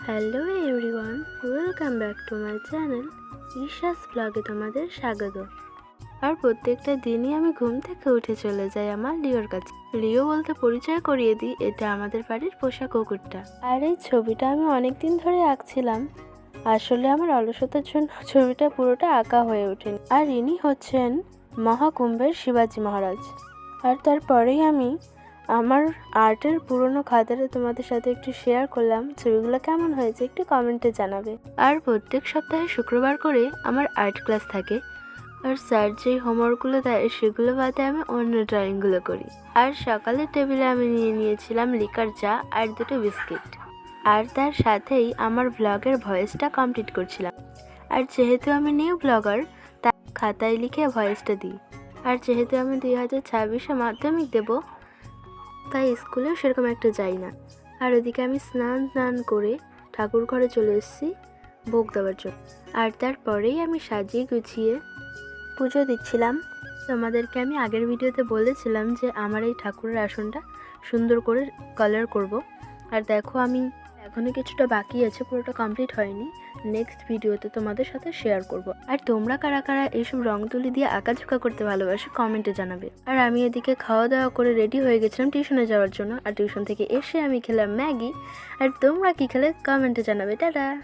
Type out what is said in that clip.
Hello everyone, welcome back to my channel Isha's ব্লগে তোমাদের স্বাগত। আর প্রত্যেকটা দিনই আমি ঘুম থেকে উঠে চলে যাই আমার লিওর কাছে। লিও বলতে পরিচয় করিয়ে দিই, এটা আমাদের বাড়ির পোষা কুকুরটা। আর এই ছবিটা আমি অনেক দিন ধরে আঁকছিলাম, আসলে আমার অলসতার জন্য ছবিটা পুরোটা আঁকা হয়ে ওঠেনি। আর ইনি হচ্ছেন মহাকুম্ভের শিবাজি মহারাজ। আর তারপরেই আমি আমার আর্টের পুরনো খাতাটা তোমাদের সাথে একটু শেয়ার করলাম। ছবিগুলো কেমন হয়েছে একটু কমেন্টে জানাবে। আর প্রত্যেক সপ্তাহে শুক্রবার করে আমার আর্ট ক্লাস থাকে, আর স্যার যে হোমওয়ার্কগুলো দেয় সেগুলো বাদে আমি অন্য ড্রয়িংগুলো করি। আর সকালের টেবিলে আমি নিয়ে নিয়েছিলাম লিকার চা আর দুটো বিস্কিট, আর তার সাথেই আমার ব্লগের ভয়েসটা কমপ্লিট করছিলাম। আর যেহেতু আমি নিউ ব্লগার, তাই খাতায় লিখে ভয়েসটা দিই। আর যেহেতু আমি 2026-এ মাধ্যমিক দেব, তাই স্কুলেও সেরকম একটা যাই না। আর ওদিকে আমি স্নান করে ঠাকুর ঘরে চলে এসেছি ভোগ দেওয়ার জন্য। আর তারপরেই আমি সাজিয়ে গুছিয়ে পুজো দিচ্ছিলাম। তোমাদেরকে আমি আগের ভিডিওতে বলেছিলাম যে আমার এই ঠাকুরের আসনটা সুন্দর করে কালার করব। আর দেখো আমি এখনও কিছুটা বাকি আছে, পুরোটা কমপ্লিট হয়নি। নেক্সট ভিডিওতে তোমাদের সাথে শেয়ার করব। আর তোমরা কারা কারা এইসব রং তুলি দিয়ে আঁকাঝোঁকা করতে ভালোবাসো কমেন্টে জানাবে। আর আমি এদিকে খাওয়া দাওয়া করে রেডি হয়ে গেছিলাম টিউশনে যাওয়ার জন্য। আর টিউশন থেকে এসে আমি খেলাম ম্যাগি। আর তোমরা কি খেলে কমেন্টে জানাবে। টাটা।